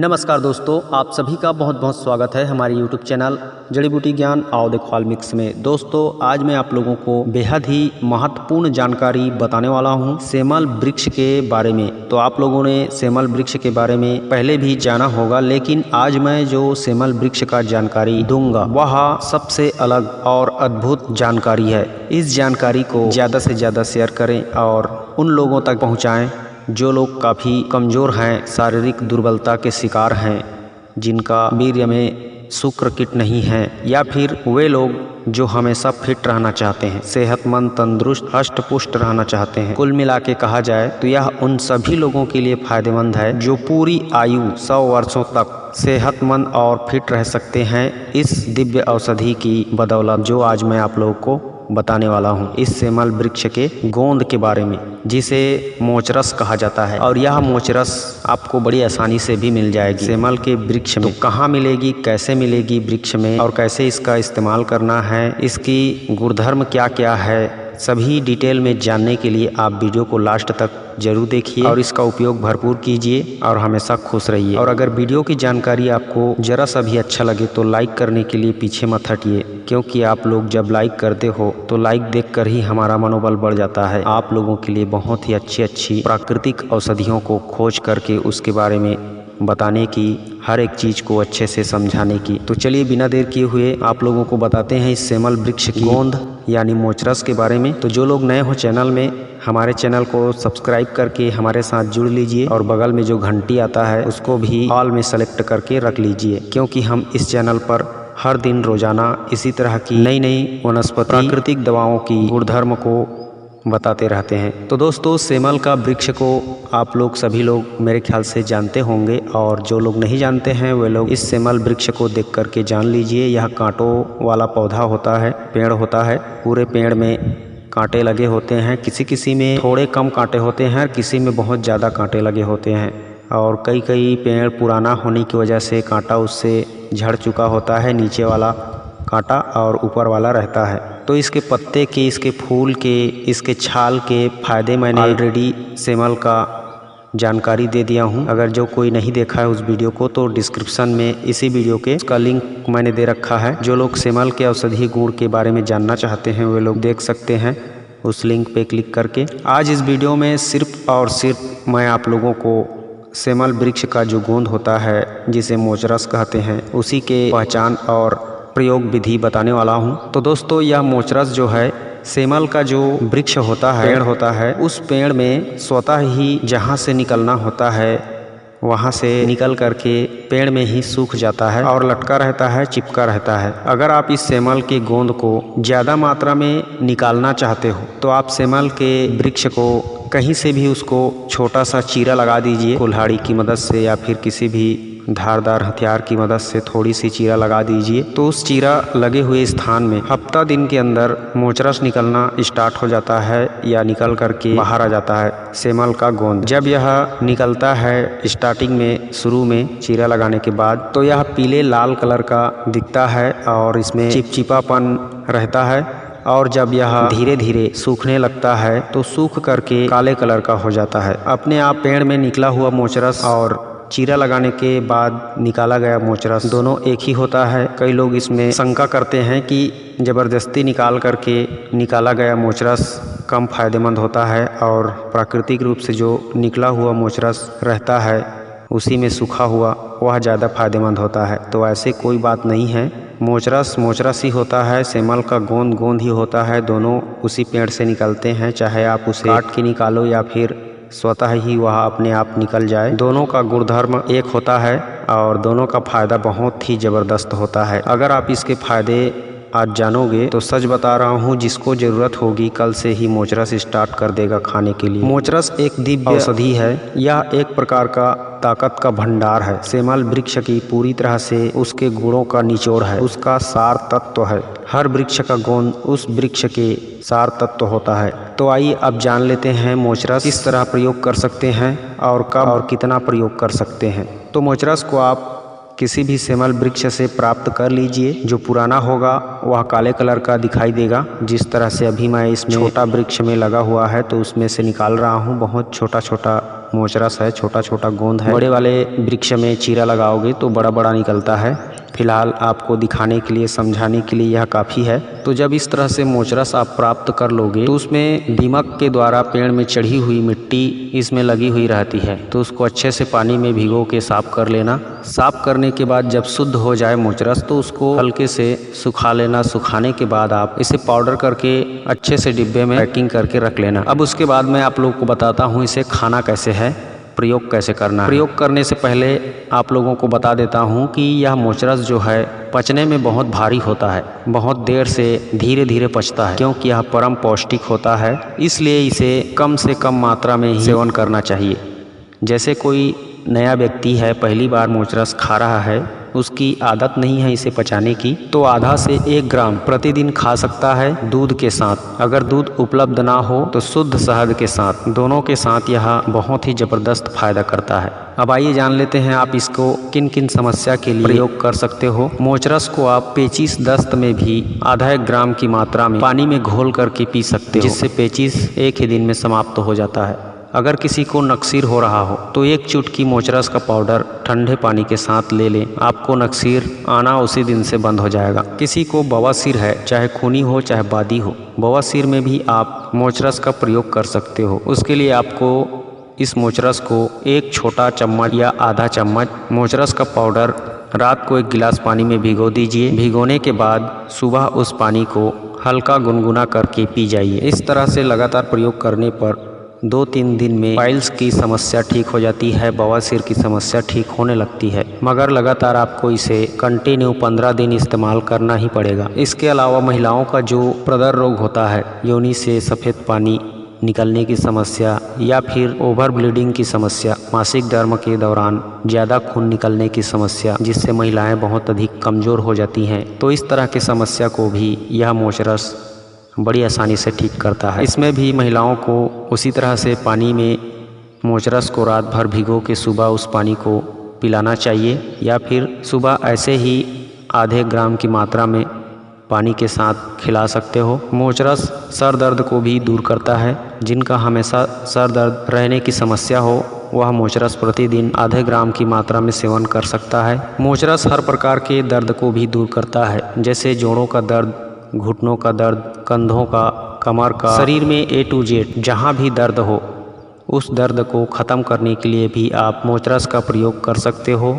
नमस्कार दोस्तों, आप सभी का बहुत बहुत स्वागत है हमारे YouTube चैनल जड़ी बूटी ज्ञान आओ देखो मिक्स में। दोस्तों, आज मैं आप लोगों को बेहद ही महत्वपूर्ण जानकारी बताने वाला हूं सेमल वृक्ष के बारे में। तो आप लोगों ने सेमल वृक्ष के बारे में पहले भी जाना होगा, लेकिन आज मैं जो सेमल वृक्ष का जानकारी दूंगा वह सबसे अलग और अद्भुत जानकारी है। इस जानकारी को ज़्यादा से ज़्यादा शेयर करें और उन लोगों तक पहुँचाएँ जो लोग काफ़ी कमज़ोर हैं, शारीरिक दुर्बलता के शिकार हैं, जिनका वीर्य में शुक्र किट नहीं है, या फिर वे लोग जो हमेशा फिट रहना चाहते हैं, सेहतमंद, तंदुरुस्त, हष्ट पुष्ट रहना चाहते हैं। कुल मिला के कहा जाए तो यह उन सभी लोगों के लिए फायदेमंद है जो पूरी आयु 100 वर्षों तक सेहतमंद और फिट रह सकते हैं इस दिव्य औषधि की बदौलत, जो आज मैं आप लोगों को बताने वाला हूँ इस सेमल वृक्ष के गोंद के बारे में, जिसे मोचरस कहा जाता है। और यह मोचरस आपको बड़ी आसानी से भी मिल जाएगी सेमल के वृक्ष में। तो कहाँ मिलेगी, कैसे मिलेगी वृक्ष में, और कैसे इसका इस्तेमाल करना है, इसकी गुणधर्म क्या क्या है, सभी डिटेल में जानने के लिए आप वीडियो को लास्ट तक जरूर देखिए और इसका उपयोग भरपूर कीजिए और हमेशा खुश रहिए। और अगर वीडियो की जानकारी आपको जरा सा भी अच्छा लगे तो लाइक करने के लिए पीछे मत हटिए, क्योंकि आप लोग जब लाइक करते हो तो लाइक देखकर ही हमारा मनोबल बढ़ जाता है आप लोगों के लिए बहुत ही अच्छी प्राकृतिक औषधियों को खोज करके उसके बारे में बताने की, हर एक चीज़ को अच्छे से समझाने की। तो चलिए बिना देर किए हुए आप लोगों को बताते हैं इस सेमल वृक्ष की गोंद यानी मोचरस के बारे में। तो जो लोग नए हो चैनल में, हमारे चैनल को सब्सक्राइब करके हमारे साथ जुड़ लीजिए और बगल में जो घंटी आता है उसको भी ऑल में सेलेक्ट करके रख लीजिए, क्योंकि हम इस चैनल पर हर दिन रोजाना इसी तरह की नई नई वनस्पति प्राकृतिक दवाओं की गुणधर्म को बताते रहते हैं। तो दोस्तों, सेमल का वृक्ष को आप लोग सभी लोग मेरे ख्याल से जानते होंगे, और जो लोग नहीं जानते हैं वे लोग इस सेमल वृक्ष को देख करके जान लीजिए। यह कांटों वाला पौधा होता है, पेड़ होता है। पूरे पेड़ में कांटे लगे होते हैं, किसी किसी में थोड़े कम कांटे होते हैं, किसी में बहुत ज़्यादा कांटे लगे होते हैं। और कई कई पेड़ पुराना होने की वजह से कांटा उससे झड़ चुका होता है, नीचे वाला कांटा और ऊपर वाला रहता है। तो इसके पत्ते के, इसके फूल के, इसके छाल के फायदे मैंने ऑलरेडी सेमल का जानकारी दे दिया हूं। अगर जो कोई नहीं देखा है उस वीडियो को तो डिस्क्रिप्शन में इसी वीडियो के उसका लिंक मैंने दे रखा है। जो लोग सेमल के औषधीय गुण के बारे में जानना चाहते हैं वे लोग देख सकते हैं उस लिंक पे क्लिक करके। आज इस वीडियो में सिर्फ और सिर्फ मैं आप लोगों को सेमल वृक्ष का जो गोंद होता है, जिसे मोचरस कहते हैं, उसी के पहचान और प्रयोग विधि बताने वाला हूं। तो दोस्तों, यह मोचरस जो है, सेमल का जो वृक्ष होता है, पेड़ होता है, उस पेड़ में स्वतः ही जहां से निकलना होता है वहां से निकल करके पेड़ में ही सूख जाता है और लटका रहता है, चिपका रहता है। अगर आप इस सेमल के गोंद को ज़्यादा मात्रा में निकालना चाहते हो तो आप सेमल के वृक्ष को कहीं से भी उसको छोटा सा चीरा लगा दीजिए, कुल्हाड़ी की मदद से या फिर किसी भी धारदार हथियार की मदद से थोड़ी सी चीरा लगा दीजिए। तो उस चीरा लगे हुए स्थान में हफ्ता दिन के अंदर मोचरस निकलना स्टार्ट हो जाता है या निकल करके बाहर आ जाता है सेमल का गोंद। जब यह निकलता है स्टार्टिंग में, शुरू में चीरा लगाने के बाद, तो यह पीले लाल कलर का दिखता है और इसमें चिपचिपापन रहता है। और जब यह धीरे धीरे सूखने लगता है तो सूख करके काले कलर का हो जाता है। अपने आप पेड़ में निकला हुआ मोचरस और चीरा लगाने के बाद निकाला गया मोचरस दोनों एक ही होता है। कई लोग इसमें शंका करते हैं कि ज़बरदस्ती निकाल करके निकाला गया मोचरस कम फायदेमंद होता है और प्राकृतिक रूप से जो निकला हुआ मोचरस रहता है उसी में सूखा हुआ वह ज़्यादा फायदेमंद होता है। तो ऐसे कोई बात नहीं है, मोचरस मोचरस ही होता है, सेमल का गोंद गोंद ही होता है। दोनों उसी पेड़ से निकलते हैं, चाहे आप उसे काट के निकालो या फिर स्वतः ही वह अपने आप निकल जाए। दोनों का गुणधर्म एक होता है और दोनों का फायदा बहुत ही ज़बरदस्त होता है। अगर आप इसके फायदे आज जानोगे तो सच बता रहा हूँ, जिसको ज़रूरत होगी कल से ही मोचरस स्टार्ट कर देगा खाने के लिए। मोचरस एक दिव्य औषधि है, यह एक प्रकार का ताकत का भंडार है। सेमल वृक्ष की पूरी तरह से उसके गुणों का निचोड़ है, उसका सार तत्व है। हर वृक्ष का गोंद उस वृक्ष के सार तत्व होता है। तो आइए अब जान लेते हैं मोचरस किस तरह प्रयोग कर सकते हैं और कब और कितना प्रयोग कर सकते हैं। तो मोचरस को आप किसी भी सेमल वृक्ष से प्राप्त कर लीजिए। जो पुराना होगा वह काले कलर का दिखाई देगा। जिस तरह से अभी मैं इसमें छोटा वृक्ष में लगा हुआ है तो उसमें से निकाल रहा हूँ। बहुत छोटा छोटा मोचरस है, छोटा छोटा गोंद है। बड़े वाले वृक्ष में चीरा लगाओगे तो बड़ा बड़ा निकलता है। फिलहाल आपको दिखाने के लिए, समझाने के लिए यह काफ़ी है। तो जब इस तरह से मोचरस आप प्राप्त कर लोगे तो उसमें दीमक के द्वारा पेड़ में चढ़ी हुई मिट्टी इसमें लगी हुई रहती है, तो उसको अच्छे से पानी में भिगो के साफ कर लेना। साफ करने के बाद जब शुद्ध हो जाए मोचरस तो उसको हल्के से सुखा लेना। सुखाने के बाद आप इसे पाउडर करके अच्छे से डिब्बे में पैकिंग करके रख लेना। अब उसके बाद मैं आप लोगों को बताता हूँ इसे खाना कैसे है, प्रयोग कैसे करना है। प्रयोग करने से पहले आप लोगों को बता देता हूं कि यह मोचरस जो है पचने में बहुत भारी होता है, बहुत देर से धीरे धीरे पचता है, क्योंकि यह परम पौष्टिक होता है। इसलिए इसे कम से कम मात्रा में ही सेवन करना चाहिए। जैसे कोई नया व्यक्ति है, पहली बार मोचरस खा रहा है, उसकी आदत नहीं है इसे पचाने की, तो आधा से 1 ग्राम प्रतिदिन खा सकता है दूध के साथ। अगर दूध उपलब्ध ना हो तो शुद्ध शहद के साथ, दोनों के साथ यह बहुत ही ज़बरदस्त फायदा करता है। अब आइए जान लेते हैं आप इसको किन किन समस्या के लिए प्रयोग कर सकते हो। मोचरस को आप पेचिश दस्त में भी आधा 1 ग्राम की मात्रा में पानी में घोल करके पी सकते हो, जिससे पेचिश एक ही दिन में समाप्त हो जाता है। अगर किसी को नक्सीर हो रहा हो तो 1 चुटकी मोचरस का पाउडर ठंडे पानी के साथ ले लें, आपको नक्सीर आना उसी दिन से बंद हो जाएगा। किसी को बवासीर है, चाहे खूनी हो चाहे बादी हो, बवासीर में भी आप मोचरस का प्रयोग कर सकते हो। उसके लिए आपको इस मोचरस को 1 छोटा चम्मच या आधा चम्मच मोचरस का पाउडर रात को 1 गिलास पानी में भिगो दीजिए। भिगोने के बाद सुबह उस पानी को हल्का गुनगुना करके पी जाइए। इस तरह से लगातार प्रयोग करने पर 2-3 दिन में पाइल्स की समस्या ठीक हो जाती है, बवासीर की समस्या ठीक होने लगती है। मगर लगातार आपको इसे कंटिन्यू 15 दिन इस्तेमाल करना ही पड़ेगा। इसके अलावा महिलाओं का जो प्रदर रोग होता है, योनि से सफ़ेद पानी निकलने की समस्या या फिर ओवर ब्लीडिंग की समस्या, मासिक धर्म के दौरान ज़्यादा खून निकलने की समस्या, जिससे महिलाएं बहुत अधिक कमज़ोर हो जाती हैं, तो इस तरह की समस्या को भी यह मोचरस बड़ी आसानी से ठीक करता है। इसमें भी महिलाओं को उसी तरह से पानी में मोचरस को रात भर भिगो के सुबह उस पानी को पिलाना चाहिए, या फिर सुबह ऐसे ही आधे ग्राम की मात्रा में पानी के साथ खिला सकते हो। मोचरस सर दर्द को भी दूर करता है। जिनका हमेशा सर दर्द रहने की समस्या हो वह मोचरस प्रतिदिन आधे ग्राम की मात्रा में सेवन कर सकता है। मोचरस हर प्रकार के दर्द को भी दूर करता है, जैसे जोड़ों का दर्द, घुटनों का दर्द, कंधों का, कमर का, शरीर में A to Z जहाँ भी दर्द हो उस दर्द को ख़त्म करने के लिए भी आप मोचरस का प्रयोग कर सकते हो।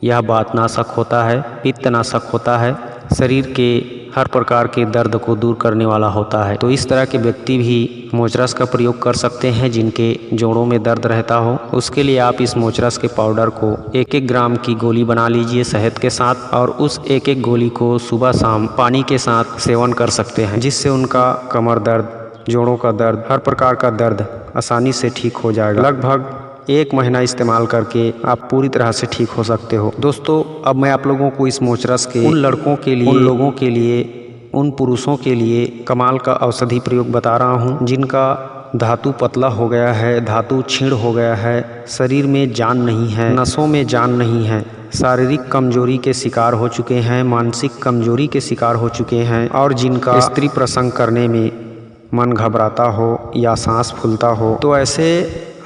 यह वातनाशक होता है, पित्तनाशक होता है, शरीर के हर प्रकार के दर्द को दूर करने वाला होता है। तो इस तरह के व्यक्ति भी मोचरस का प्रयोग कर सकते हैं जिनके जोड़ों में दर्द रहता हो। उसके लिए आप इस मोचरस के पाउडर को 1-1 ग्राम की गोली बना लीजिए शहद के साथ, और उस 1-1 गोली को सुबह शाम पानी के साथ सेवन कर सकते हैं, जिससे उनका कमर दर्द, जोड़ों का दर्द, हर प्रकार का दर्द आसानी से ठीक हो जाएगा। लगभग 1 महीना इस्तेमाल करके आप पूरी तरह से ठीक हो सकते हो। दोस्तों, अब मैं आप लोगों को इस मोचरस के उन लड़कों के लिए, उन लोगों के लिए, उन पुरुषों के लिए कमाल का औषधि प्रयोग बता रहा हूँ जिनका धातु पतला हो गया है, धातु क्षीण हो गया है, शरीर में जान नहीं है, नसों में जान नहीं है, शारीरिक कमजोरी के शिकार हो चुके हैं, मानसिक कमजोरी के शिकार हो चुके हैं, और जिनका स्त्री प्रसंग करने में मन घबराता हो या सांस फूलता हो, तो ऐसे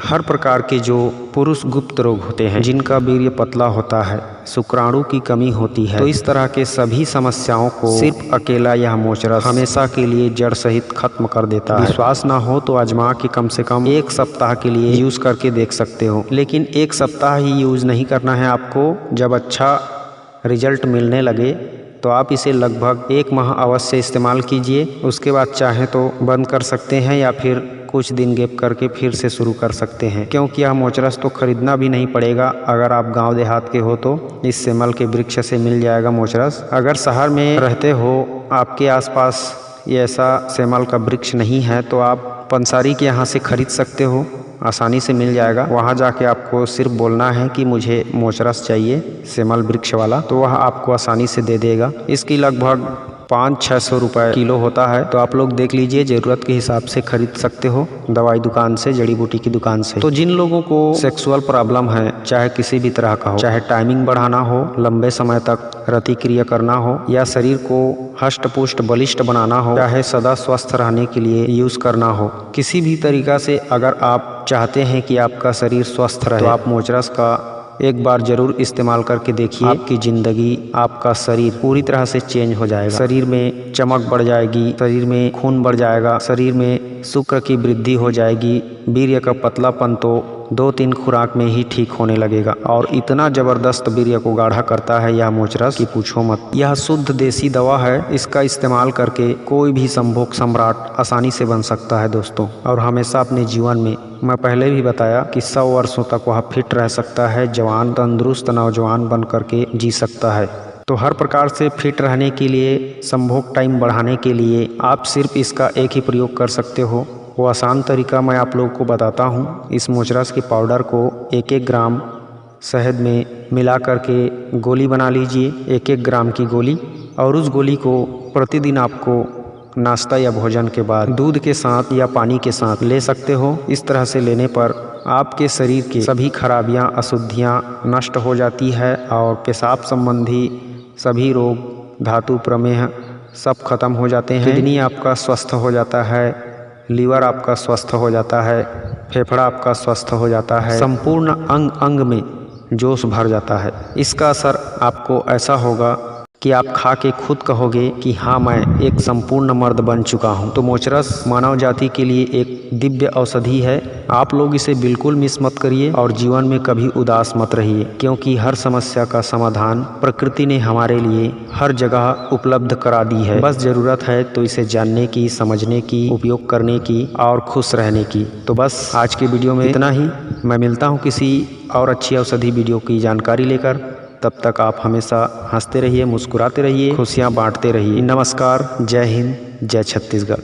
हर प्रकार के जो पुरुष गुप्त रोग होते हैं, जिनका वीर्य पतला होता है, शुक्राणु की कमी होती है, तो इस तरह के सभी समस्याओं को सिर्फ अकेला यह मोचरस हमेशा के लिए जड़ सहित खत्म कर देता है। विश्वास ना हो तो आजमा के कम से कम 1 सप्ताह के लिए यूज़ करके देख सकते हो, लेकिन 1 सप्ताह ही यूज़ नहीं करना है आपको। जब अच्छा रिजल्ट मिलने लगे तो आप इसे लगभग 1 माह अवश्य इस्तेमाल कीजिए। उसके बाद चाहें तो बंद कर सकते हैं या फिर कुछ दिन गैप करके फिर से शुरू कर सकते हैं, क्योंकि यह मोचरस तो खरीदना भी नहीं पड़ेगा। अगर आप गांव देहात के हो तो इस सेमल के वृक्ष से मिल जाएगा मोचरस। अगर शहर में रहते हो, आपके आसपास ये ऐसा सेमल का वृक्ष नहीं है, तो आप पंसारी के यहाँ से खरीद सकते हो, आसानी से मिल जाएगा। वहाँ जाके आपको सिर्फ बोलना है कि मुझे मोचरस चाहिए सेमल वृक्ष वाला, तो वह आपको आसानी से दे देगा। इसकी लगभग 500-600 रुपये किलो होता है। तो आप लोग देख लीजिए, ज़रूरत के हिसाब से खरीद सकते हो दवाई दुकान से, जड़ी बूटी की दुकान से। तो जिन लोगों को सेक्सुअल प्रॉब्लम है, चाहे किसी भी तरह का हो, चाहे टाइमिंग बढ़ाना हो, लंबे समय तक रति क्रिया करना हो, या शरीर को हष्ट पुष्ट बलिष्ठ बनाना हो, चाहे सदा स्वस्थ रहने के लिए यूज़ करना हो, किसी भी तरीका से अगर आप चाहते हैं कि आपका शरीर स्वस्थ रहे, तो आप मोचरस का एक बार जरूर इस्तेमाल करके देखिए। आपकी ज़िंदगी, आपका शरीर पूरी तरह से चेंज हो जाएगा। शरीर में चमक बढ़ जाएगी, शरीर में खून बढ़ जाएगा, शरीर में शुक्र की वृद्धि हो जाएगी, वीर्य का पतलापन तो 2-3 खुराक में ही ठीक होने लगेगा। और इतना ज़बरदस्त वीर्य को गाढ़ा करता है यह मोचरस कि पूछो मत। यह शुद्ध देसी दवा है। इसका इस्तेमाल करके कोई भी संभोग सम्राट आसानी से बन सकता है दोस्तों। और हमेशा अपने जीवन में, मैं पहले भी बताया कि 100 वर्षों तक वह फिट रह सकता है, जवान तंदुरुस्त नौजवान बन करके जी सकता है। तो हर प्रकार से फिट रहने के लिए, संभोग टाइम बढ़ाने के लिए आप सिर्फ इसका एक ही प्रयोग कर सकते हो। वो आसान तरीका मैं आप लोगों को बताता हूँ। इस मोचरस के पाउडर को 1-1 ग्राम शहद में मिला करके गोली बना लीजिए, 1-1 ग्राम की गोली। और उस गोली को प्रतिदिन आपको नाश्ता या भोजन के बाद दूध के साथ या पानी के साथ ले सकते हो। इस तरह से लेने पर आपके शरीर के सभी खराबियां, अशुद्धियां नष्ट हो जाती है और पेशाब संबंधी सभी रोग, धातु प्रमेह सब खत्म हो जाते हैं। किडनी आपका स्वस्थ हो जाता है, लीवर आपका स्वस्थ हो जाता है, फेफड़ा आपका स्वस्थ हो जाता है, संपूर्ण अंग अंग में जोश भर जाता है। इसका असर आपको ऐसा होगा कि आप खा के खुद कहोगे कि हाँ, मैं एक संपूर्ण मर्द बन चुका हूँ। तो मोचरस मानव जाति के लिए एक दिव्य औषधि है। आप लोग इसे बिल्कुल मिस मत करिए और जीवन में कभी उदास मत रहिए, क्योंकि हर समस्या का समाधान प्रकृति ने हमारे लिए हर जगह उपलब्ध करा दी है। बस ज़रूरत है तो इसे जानने की, समझने की, उपयोग करने की और खुश रहने की। तो बस आज की वीडियो में इतना ही। मैं मिलता हूँ किसी और अच्छी औषधि वीडियो की जानकारी लेकर। तब तक आप हमेशा हंसते रहिए, मुस्कुराते रहिए, खुशियाँ बांटते रहिए। नमस्कार, जय हिंद, जय छत्तीसगढ़।